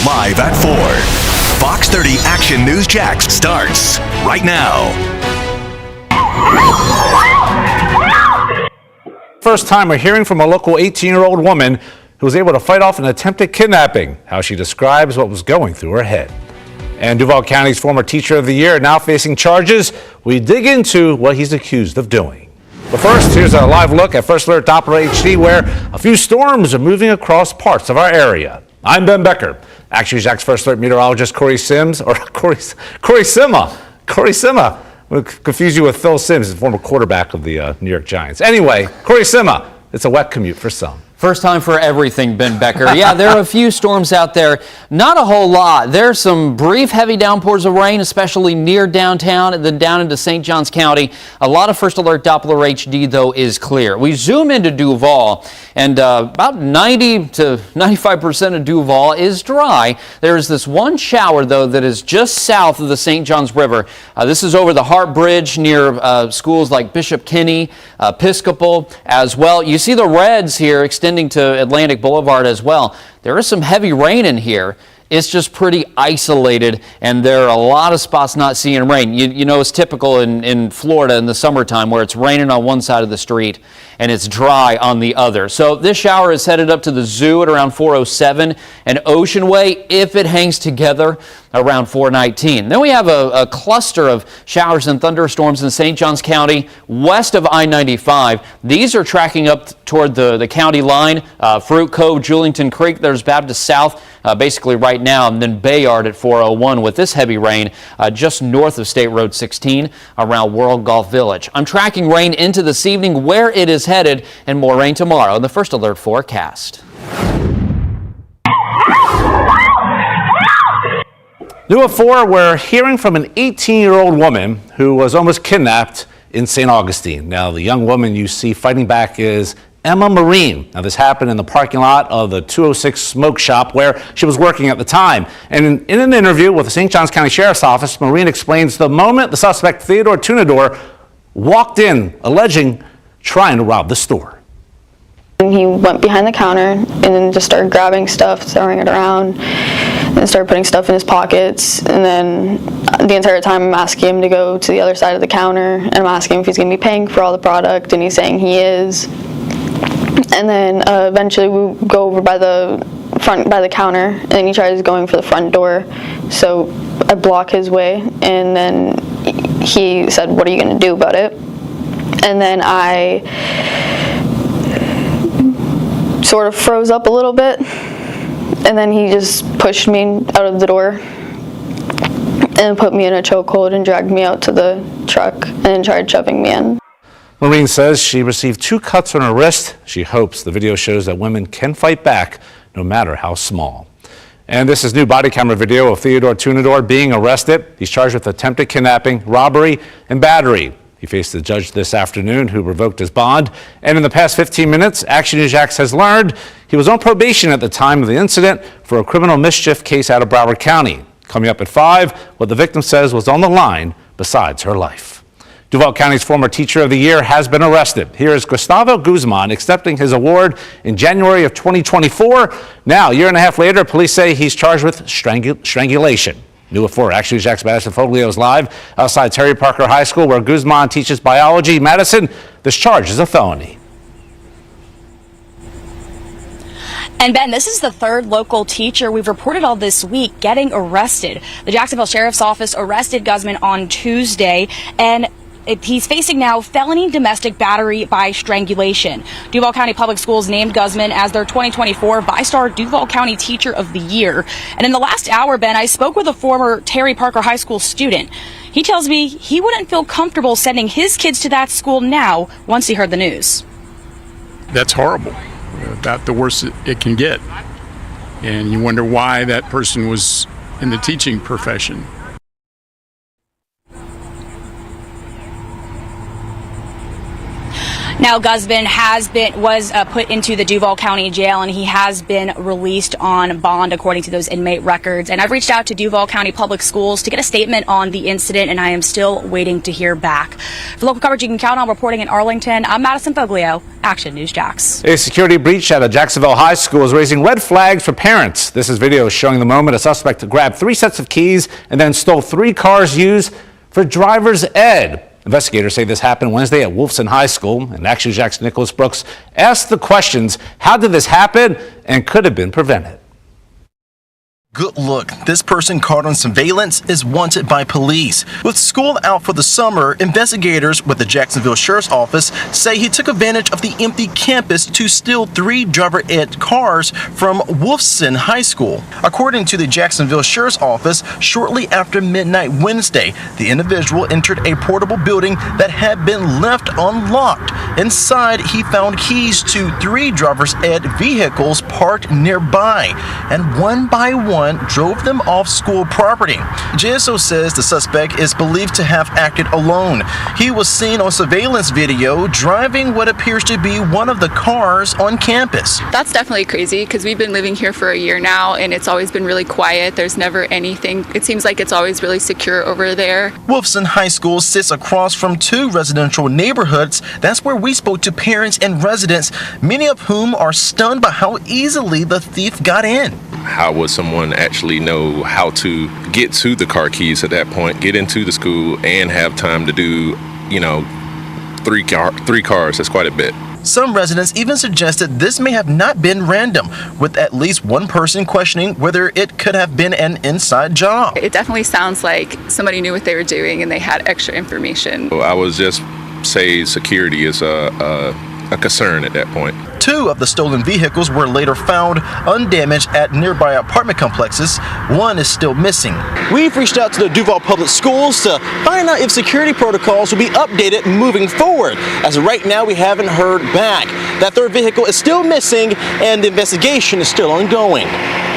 Live at 4. Fox 30 Action News Jax starts right now. First time we're hearing from a local 18-year-old woman who was able to fight off an attempted kidnapping, how she describes what was going through her head. And Duval County's former Teacher of the Year now facing charges. We dig into what he's accused of doing. But first, here's a live look at First Alert Doppler HD, where a few storms are moving across parts of our area. I'm Ben Becker. Action News Jax First Alert meteorologist Corey Sima. We'll confuse you with Phil Simms, the former quarterback of the New York Giants. Anyway, Corey Sima, it's a wet commute for some. First time for everything, Ben Becker. Yeah, there are a few storms out there. Not a whole lot. There's some brief heavy downpours of rain, especially near downtown and then down into St. Johns County. A lot of First Alert Doppler HD, though, is clear. We zoom into Duval, and about 90 to 95% of Duval is dry. There is this one shower, though, that is just south of the St. Johns River. This is over the Hart Bridge near schools like Bishop Kenny, Episcopal as well. You see the reds here extending to Atlantic Boulevard as well. There is some heavy rain in here. It's just pretty isolated, and there are a lot of spots not seeing rain. You know, it's typical in Florida in the summertime where it's raining on one side of the street and it's dry on the other. So this shower is headed up to the zoo at around 407 and Ocean Way if it hangs together around 419. Then we have a cluster of showers and thunderstorms in St. Johns County west of I-95. These are tracking up toward the county line. Fruit Cove, Julington Creek, there's Baptist South basically right now, and then Bayard at 401 with this heavy rain just north of State Road 16 around World Golf Village. I'm tracking rain into this evening where it is headed, and more rain tomorrow in the First Alert forecast. New at 4, we're hearing from an 18-year-old woman who was almost kidnapped in St. Augustine. Now, the young woman you see fighting back is Emma Marine. Now, this happened in the parking lot of the 206 Smoke Shop where she was working at the time. And in an interview with the St. Johns County Sheriff's Office, Marine explains the moment the suspect, Theodore Tunador, walked in, alleging trying to rob the store. He went behind the counter and then just started grabbing stuff, throwing it around, and started putting stuff in his pockets. And then the entire time I'm asking him to go to the other side of the counter, and I'm asking him if he's going to be paying for all the product, and he's saying he is. And then eventually we go over by the counter, and then he tries going for the front door. So I block his way, and then he said, "What are you going to do about it?" And then I sort of froze up a little bit, and then he just pushed me out of the door and put me in a chokehold and dragged me out to the truck and tried shoving me in. Marine says she received 2 cuts on her wrist. She hopes the video shows that women can fight back no matter how small. And this is new body camera video of Theodore Tunador being arrested. He's charged with attempted kidnapping, robbery, and battery. He faced the judge this afternoon who revoked his bond. And in the past 15 minutes, Action News Jax has learned he was on probation at the time of the incident for a criminal mischief case out of Broward County. Coming up at 5, what the victim says was on the line besides her life. Duval County's former Teacher of the Year has been arrested. Here is Gustavo Guzman accepting his award in January of 2024. Now, a year and a half later, police say he's charged with strangulation. New at 4, Action News Jax Madison Foglio is live outside Terry Parker High School where Guzman teaches biology. Madison, this charge is a felony. And Ben, this is the 3rd local teacher we've reported all this week getting arrested. The Jacksonville Sheriff's Office arrested Guzman on Tuesday, and he's facing now felony domestic battery by strangulation. Duval County Public Schools named Guzman as their 2024 VyStar Duval County Teacher of the Year. And in the last hour, Ben, I spoke with a former Terry Parker High School student. He tells me he wouldn't feel comfortable sending his kids to that school now once he heard the news. That's horrible. About the worst it can get. And you wonder why that person was in the teaching profession. Now, Guzman was put into the Duval County Jail, and he has been released on bond, according to those inmate records. And I've reached out to Duval County Public Schools to get a statement on the incident, and I am still waiting to hear back. For local coverage you can count on, reporting in Arlington, I'm Madison Foglio, Action News Jax. A security breach at a Jacksonville high school is raising red flags for parents. This is video showing the moment a suspect grabbed 3 sets of keys and then stole 3 cars used for driver's ed. Investigators say this happened Wednesday at Wolfson High School, and Action Jack's Nicholas Brooks asked the questions: how did this happen, and could have been prevented? Good look. This person caught on surveillance is wanted by police. With school out for the summer, investigators with the Jacksonville Sheriff's Office say he took advantage of the empty campus to steal 3 driver ed cars from Wolfson High School. According to the Jacksonville Sheriff's Office, shortly after midnight Wednesday, the individual entered a portable building that had been left unlocked. Inside, he found keys to 3 driver's ed vehicles parked nearby, and one by one drove them off school property. JSO says the suspect is believed to have acted alone. He was seen on surveillance video driving what appears to be one of the cars on campus. That's definitely crazy because we've been living here for a year now and it's always been really quiet. There's never anything. It seems like it's always really secure over there. Wolfson High School sits across from 2 residential neighborhoods. That's where we spoke to parents and residents, many of whom are stunned by how easily the thief got in. How would someone actually know how to get to the car keys at that point, get into the school, and have time to do, 3 cars? That's quite a bit. Some residents even suggested this may have not been random, with at least one person questioning whether it could have been an inside job. It definitely sounds like somebody knew what they were doing and they had extra information. I would just say security is a concern at that point. 2 of the stolen vehicles were later found undamaged at nearby apartment complexes. 1 is still missing. We've reached out to the Duval Public Schools to find out if security protocols will be updated moving forward. As of right now, we haven't heard back. That 3rd vehicle is still missing and the investigation is still ongoing.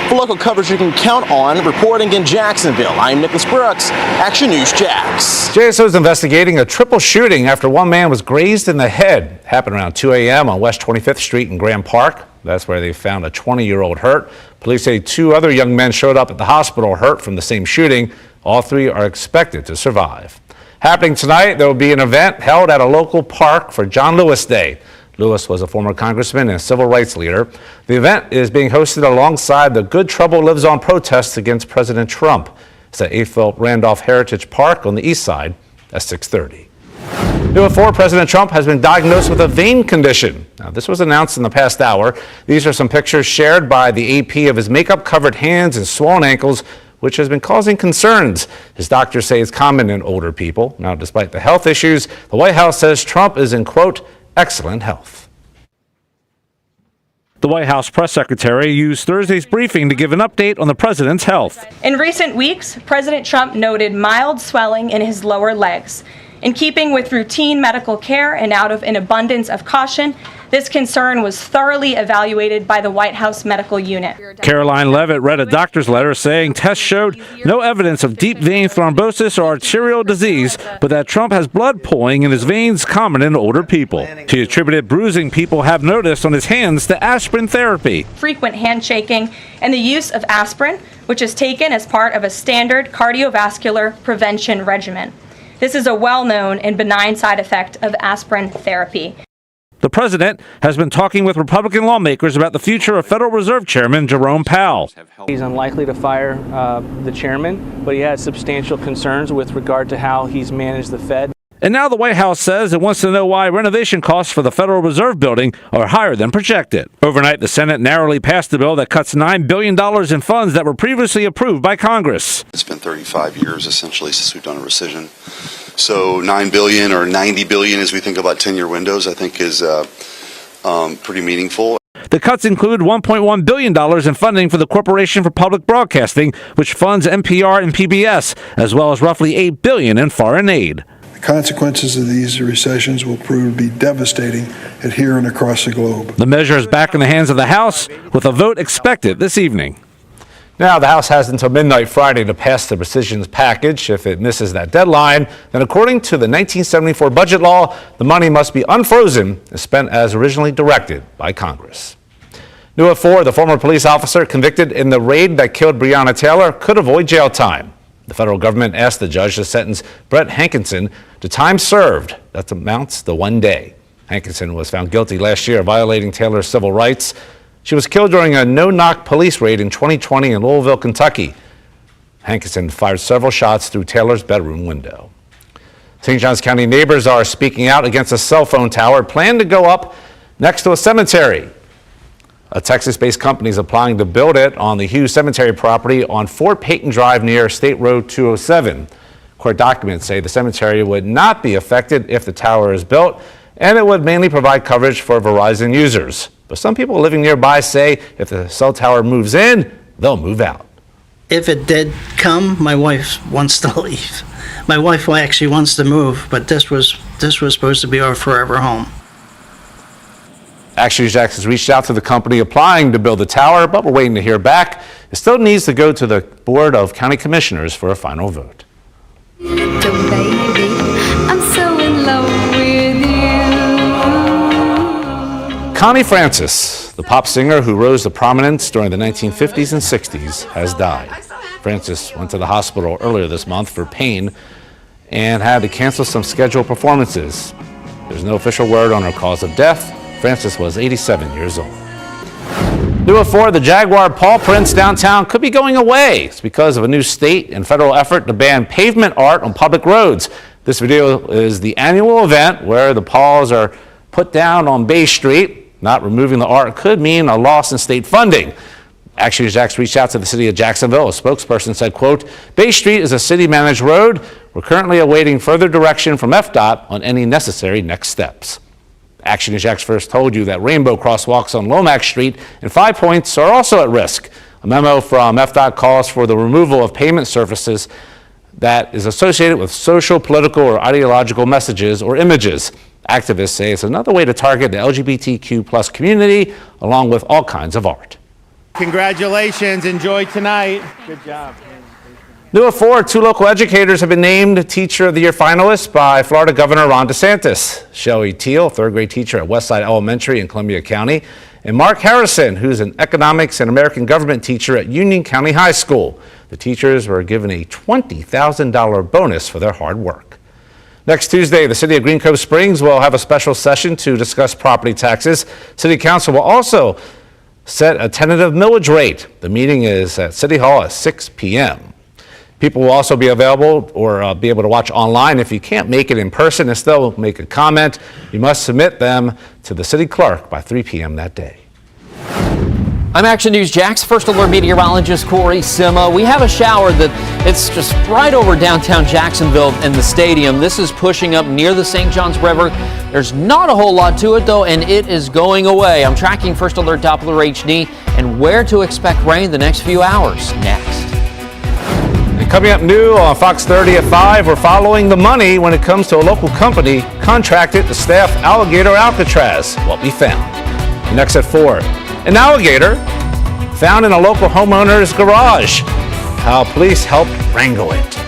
For local coverage you can count on, reporting in Jacksonville, I'm Nicholas Brooks, Action News Jax. JSO is investigating a triple shooting after one man was grazed in the head. It happened around 2 a.m. on West 25th Street in Graham Park. That's where they found a 20-year-old hurt. Police say 2 other young men showed up at the hospital hurt from the same shooting. All 3 are expected to survive. Happening tonight, there will be an event held at a local park for John Lewis Day. Lewis was a former congressman and civil rights leader. The event is being hosted alongside the Good Trouble Lives On protests against President Trump. It's at Philip Randolph Heritage Park on the east side at 6:30. New at 4, President Trump has been diagnosed with a vein condition. Now, this was announced in the past hour. These are some pictures shared by the AP of his makeup-covered hands and swollen ankles, which has been causing concerns. His doctors say it's common in older people. Now, despite the health issues, the White House says Trump is in, quote, excellent health. The White House press secretary used Thursday's briefing to give an update on the president's health. In recent weeks, President Trump noted mild swelling in his lower legs. In keeping with routine medical care and out of an abundance of caution, this concern was thoroughly evaluated by the White House medical unit. Caroline Levitt read a doctor's letter saying tests showed no evidence of deep vein thrombosis or arterial disease, but that Trump has blood pooling in his veins common in older people. She attributed bruising people have noticed on his hands to aspirin therapy. Frequent handshaking and the use of aspirin, which is taken as part of a standard cardiovascular prevention regimen. This is a well-known and benign side effect of aspirin therapy. The president has been talking with Republican lawmakers about the future of Federal Reserve Chairman Jerome Powell. He's unlikely to fire the chairman, but he has substantial concerns with regard to how he's managed the Fed. And now the White House says it wants to know why renovation costs for the Federal Reserve building are higher than projected. Overnight, the Senate narrowly passed a bill that cuts $9 billion in funds that were previously approved by Congress. It's been 35 years, essentially, since we've done a rescission. So $9 billion or $90 billion as we think about 10-year windows, I think is pretty meaningful. The cuts include $1.1 billion in funding for the Corporation for Public Broadcasting, which funds NPR and PBS, as well as roughly $8 billion in foreign aid. The consequences of these recessions will prove to be devastating here and across the globe. The measure is back in the hands of the House, with a vote expected this evening. Now, the House has until midnight Friday to pass the rescissions package. If it misses that deadline, then according to the 1974 budget law, the money must be unfrozen and spent as originally directed by Congress. New at 4, the former police officer convicted in the raid that killed Breonna Taylor could avoid jail time. The federal government asked the judge to sentence Brett Hankinson to time served that amounts to 1 day. Hankinson was found guilty last year of violating Taylor's civil rights. She was killed during a no-knock police raid in 2020 in Louisville, Kentucky. Hankinson fired several shots through Taylor's bedroom window. St. Johns County neighbors are speaking out against a cell phone tower planned to go up next to a cemetery. A Texas-based company is applying to build it on the Hughes Cemetery property on Fort Peyton Drive near State Road 207. Court documents say the cemetery would not be affected if the tower is built, and it would mainly provide coverage for Verizon users. But some people living nearby say if the cell tower moves in, they'll move out. If it did come, my wife wants to leave. My wife actually wants to move, but this was supposed to be our forever home. Action News Jax has reached out to the company applying to build the tower, but we're waiting to hear back. It still needs to go to the Board of County Commissioners for a final vote. Connie Francis, the pop singer who rose to prominence during the 1950s and 60s, has died. Francis went to the hospital earlier this month for pain and had to cancel some scheduled performances. There's no official word on her cause of death. Francis was 87 years old. New at 4, the Jaguar paw prints downtown could be going away. It's because of a new state and federal effort to ban pavement art on public roads. This video is the annual event where the paws are put down on Bay Street. Not removing the art could mean a loss in state funding. Action News Jax reached out to the city of Jacksonville. A spokesperson said, quote, Bay Street is a city-managed road. We're currently awaiting further direction from FDOT on any necessary next steps. Action News Jax first told you that rainbow crosswalks on Lomax Street and 5 Points are also at risk. A memo from FDOT calls for the removal of pavement surfaces that is associated with social, political, or ideological messages or images. Activists say it's another way to target the LGBTQ plus community, along with all kinds of art. Congratulations. Enjoy tonight. Good job. New at 4, 2 local educators have been named Teacher of the Year finalists by Florida Governor Ron DeSantis. Shelly Teal, 3rd grade teacher at Westside Elementary in Columbia County, and Mark Harrison, who's an economics and American government teacher at Union County High School. The teachers were given a $20,000 bonus for their hard work. Next Tuesday, the city of Green Cove Springs will have a special session to discuss property taxes. City Council will also set a tentative millage rate. The meeting is at City Hall at 6 p.m. People will also be available or be able to watch online. If you can't make it in person and still make a comment, you must submit them to the city clerk by 3 p.m. that day. I'm Action News Jax First Alert meteorologist Corey Sima. We have a shower that it's just right over downtown Jacksonville and the stadium. This is pushing up near the St. Johns River. There's not a whole lot to it though, and it is going away. I'm tracking First Alert Doppler HD and where to expect rain the next few hours next. And coming up new on Fox 30 at 5, we're following the money when it comes to a local company contracted to staff Alligator Alcatraz. What we found. Next at 4. An alligator found in a local homeowner's garage. How police helped wrangle it.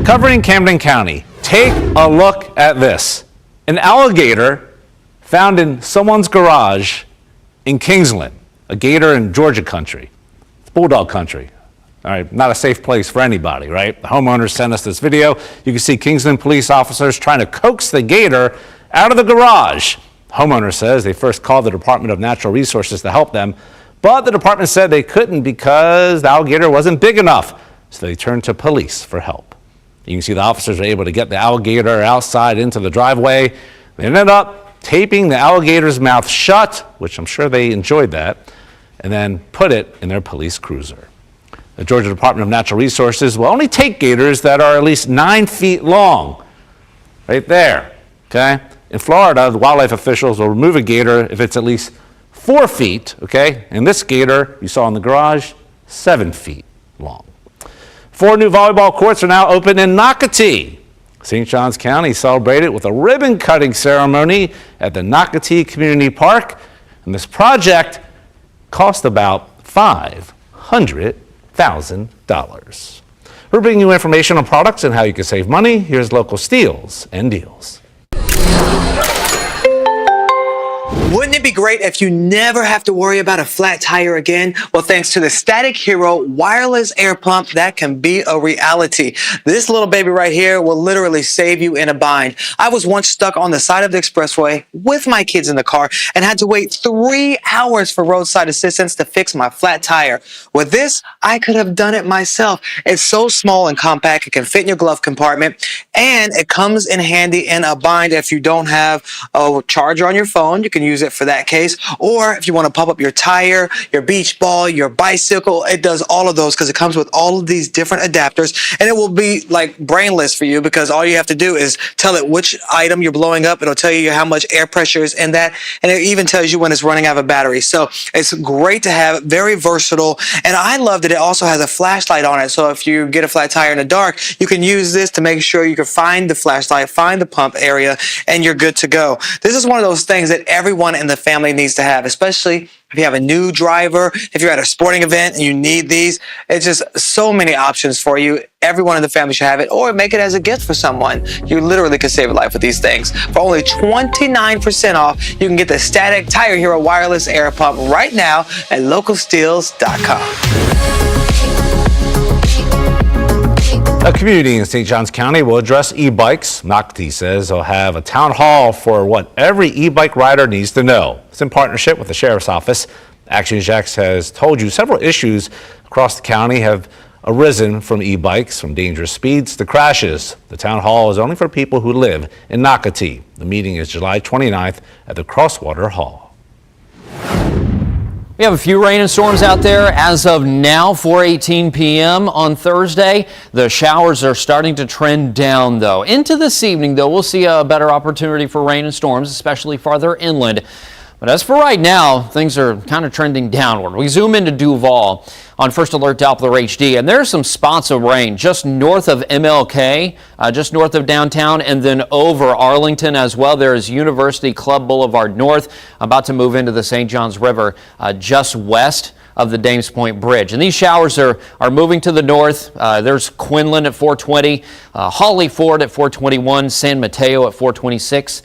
Covering Camden County, take a look at this. An alligator found in someone's garage in Kingsland, a gator in Georgia country. It's bulldog country. All right, not a safe place for anybody, right? The homeowners sent us this video. You can see Kingsland police officers trying to coax the gator out of the garage. The homeowner says they first called the Department of Natural Resources to help them, but the department said they couldn't because the alligator wasn't big enough, so they turned to police for help. You can see the officers were able to get the alligator outside into the driveway. They ended up taping the alligator's mouth shut, which I'm sure they enjoyed that, and then put it in their police cruiser. The Georgia Department of Natural Resources will only take gators that are at least 9 feet long. Right there, okay? In Florida, the wildlife officials will remove a gator if it's at least 4 feet, okay? And this gator you saw in the garage, 7 feet long. 4 new volleyball courts are now open in Nocatee. St. Johns County celebrated with a ribbon-cutting ceremony at the Nocatee Community Park. And this project cost about $500,000. We're bringing you information on products and how you can save money. Here's local steals and deals. Wouldn't it be great if you never have to worry about a flat tire again? Well, thanks to the Static Hero wireless air pump, that can be a reality. This little baby right here will literally save you in a bind. I was once stuck on the side of the expressway with my kids in the car and had to wait 3 hours for roadside assistance to fix my flat tire. With this, I could have done it myself. It's so small and compact, it can fit in your glove compartment, and it comes in handy in a bind if you don't have a charger on your phone. You can use it for that case, or if you want to pump up your tire, your beach ball, your bicycle, it does all of those because it comes with all of these different adapters, and it will be like brainless for you because all you have to do is tell it which item you're blowing up. It'll tell you how much air pressure is in that, and it even tells you when it's running out of battery. So it's great to have, very versatile, and I love that it also has a flashlight on it. So if you get a flat tire in the dark, you can use this to make sure you can find the flashlight, find the pump area, and you're good to go. This is one of those things that everyone in the family needs to have, especially if you have a new driver, if you're at a sporting event and you need these. It's just so many options for you. Everyone in the family should have it, or make it as a gift for someone. You literally could save a life with these things. For only 29% off, you can get the Static Tire Hero wireless air pump right now at localsteels.com. A community in St. Johns County will address e-bikes. Nocatee says they'll have a town hall for what every e-bike rider needs to know. It's in partnership with the Sheriff's Office. Action Jax has told you several issues across the county have arisen from e-bikes, from dangerous speeds to crashes. The town hall is only for people who live in Nocatee. The meeting is July 29th at the Crosswater Hall. We have a few rain and storms out there as of now, 4:18 p.m. on Thursday. The showers are starting to trend down, though. Into this evening, though, we'll see a better opportunity for rain and storms, especially farther inland. But as for right now, things are kind of trending downward. We zoom into Duval on First Alert Doppler HD, and there's some spots of rain just north of MLK, just north of downtown, and then over Arlington as well. There is University Club Boulevard North, about to move into the St. Johns River just west of the Dames Point Bridge. And these showers are moving to the north. There's Quinlan at 420, Holly Ford at 421, San Mateo at 426.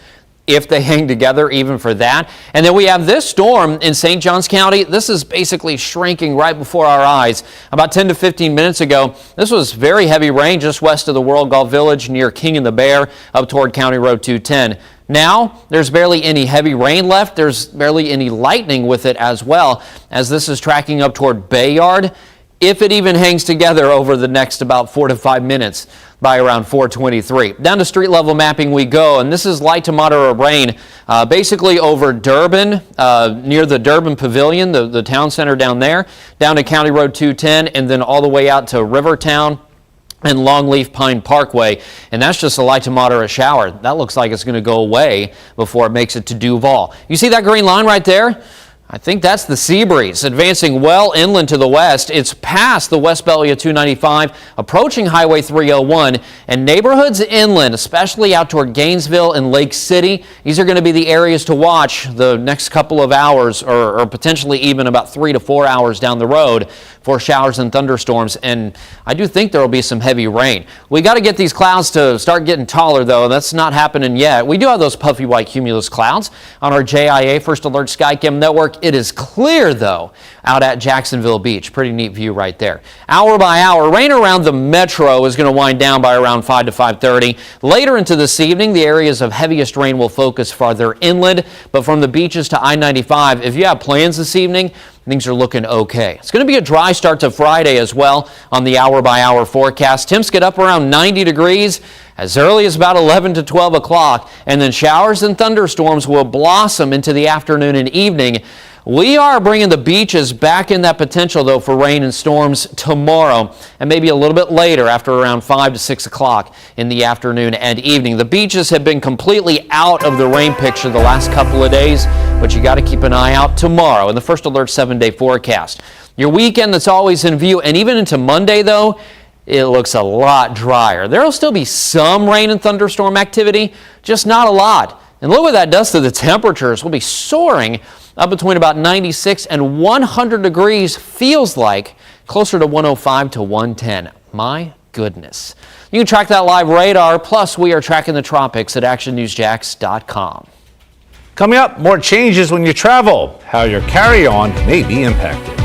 If they hang together even for that. And then we have this storm in St. Johns County. This is basically shrinking right before our eyes. About 10 to 15 minutes ago, this was very heavy rain just west of the World Golf Village near King and the Bear up toward County Road 210. Now, there's barely any heavy rain left. There's barely any lightning with it as well, as this is tracking up toward Bayard, if it even hangs together over the next about 4 to 5 minutes by around 4:23. Down to street level mapping we go, and this is light to moderate rain basically over Durbin, near the Durbin Pavilion, the town center down there, down to County Road 210, and then all the way out to Rivertown and Longleaf Pine Parkway. And that's just a light to moderate shower. That looks like it's going to go away before it makes it to Duval. You see that green line right there? I think that's the sea breeze advancing well inland to the west. It's past the west belly of 295, approaching Highway 301, and neighborhoods inland, especially out toward Gainesville and Lake City. These are going to be the areas to watch the next couple of hours, or potentially even about 3 to 4 hours down the road for showers and thunderstorms. And I do think there will be some heavy rain. We got to get these clouds to start getting taller, though. That's not happening yet. We do have those puffy white cumulus clouds on our JIA First Alert Skycam network. It is clear, though, out at Jacksonville Beach. Pretty neat view right there. Hour by hour, rain around the metro is going to wind down by around 5 to 5:30. Later into this evening, the areas of heaviest rain will focus farther inland, but from the beaches to I-95, if you have plans this evening, things are looking okay. It's going to be a dry start to Friday as well on the hour-by-hour forecast. Temps get up around 90 degrees as early as about 11 to 12 o'clock, and then showers and thunderstorms will blossom into the afternoon and evening. We are bringing the beaches back in that potential, though, for rain and storms tomorrow, and maybe a little bit later after around 5 to 6 o'clock in the afternoon and evening. The beaches have been completely out of the rain picture the last couple of days, but you got to keep an eye out tomorrow in the First Alert 7-day forecast. Your weekend that's always in view, and even into Monday, though, it looks a lot drier. There will still be some rain and thunderstorm activity, just not a lot. And look what that does to the temperatures. We'll be soaring up between about 96 and 100 degrees, feels like closer to 105 to 110. My goodness. You can track that live radar, plus we are tracking the tropics at actionnewsjax.com. Coming up, more changes when you travel, how your carry-on may be impacted.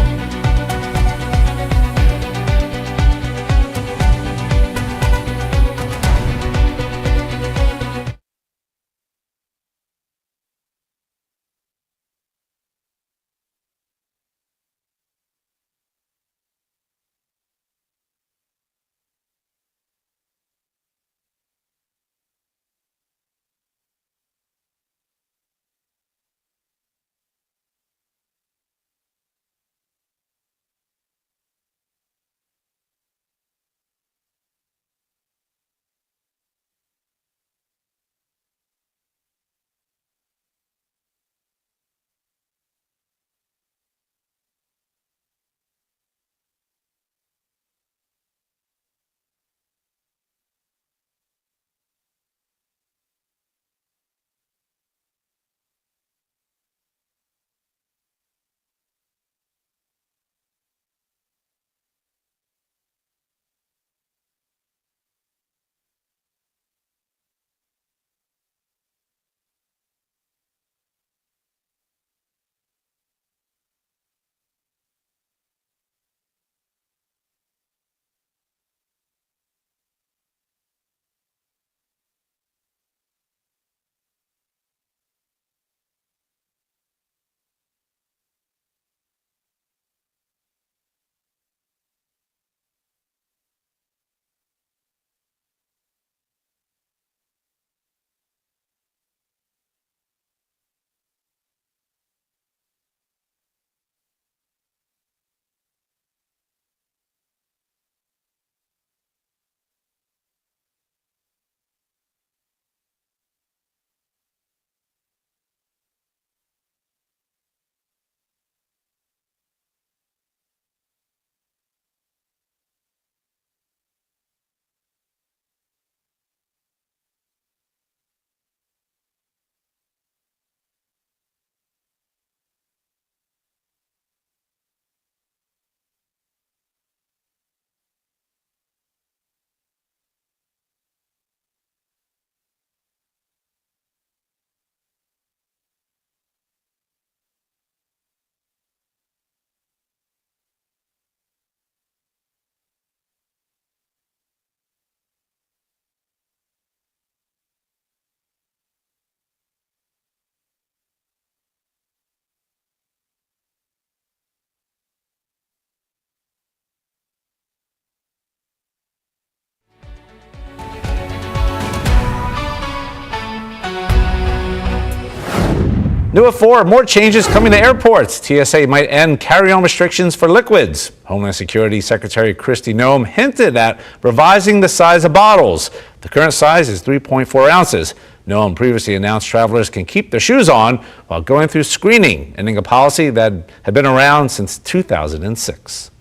New at 4, more changes coming to airports. TSA might end carry-on restrictions for liquids. Homeland Security Secretary Kristi Noem hinted at revising the size of bottles. The current size is 3.4 ounces. Noam previously announced travelers can keep their shoes on while going through screening, ending a policy that had been around since 2006.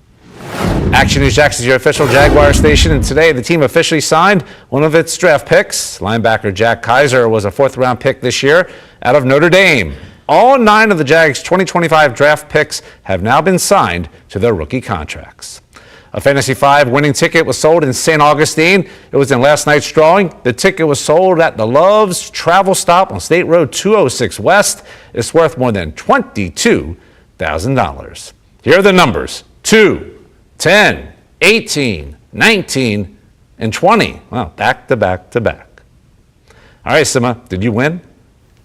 Action News Jax is your official Jaguars station, and today the team officially signed one of its draft picks. Linebacker Jack Kaiser was a fourth-round pick this year out of Notre Dame. All 9 of the Jags' 2025 draft picks have now been signed to their rookie contracts. A Fantasy 5 winning ticket was sold in St. Augustine. It was in last night's drawing. The ticket was sold at the Love's Travel Stop on State Road 206 West. It's worth more than $22,000. Here are the numbers: 2, 10, 18, 19, and 20. Wow, back to back to back. All right, Sima, did you win?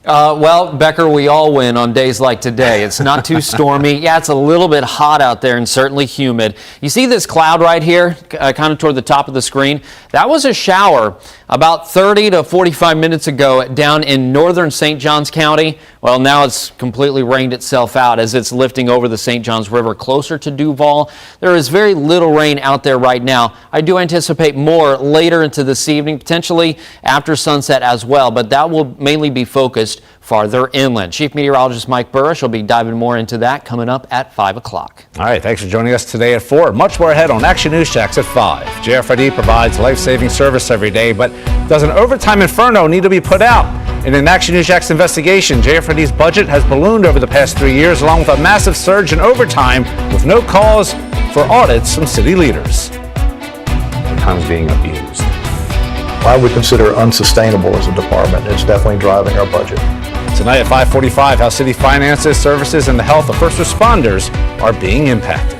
Well, Becker, we all win on days like today. It's not too stormy. Yeah, it's a little bit hot out there and certainly humid. You see this cloud right here, kind of toward the top of the screen? That was a shower about 30 to 45 minutes ago down in northern St. Johns County. Well, now it's completely rained itself out as it's lifting over the St. Johns River closer to Duval. There is very little rain out there right now. I do anticipate more later into this evening, potentially after sunset as well, but that will mainly be focused farther inland. Chief Meteorologist Mike Burrish will be diving more into that coming up at 5 o'clock. All right, thanks for joining us today at 4. Much more ahead on Action News Jax at 5. JFID provides life-saving service every day, but does an overtime inferno need to be put out? In an Action News Jax investigation, JFID's budget has ballooned over the past 3 years, along with a massive surge in overtime with no cause for audits from city leaders. Time's being abused. I would consider unsustainable as a department. It's definitely driving our budget. Tonight at 5:45, how city finances, services, and the health of first responders are being impacted.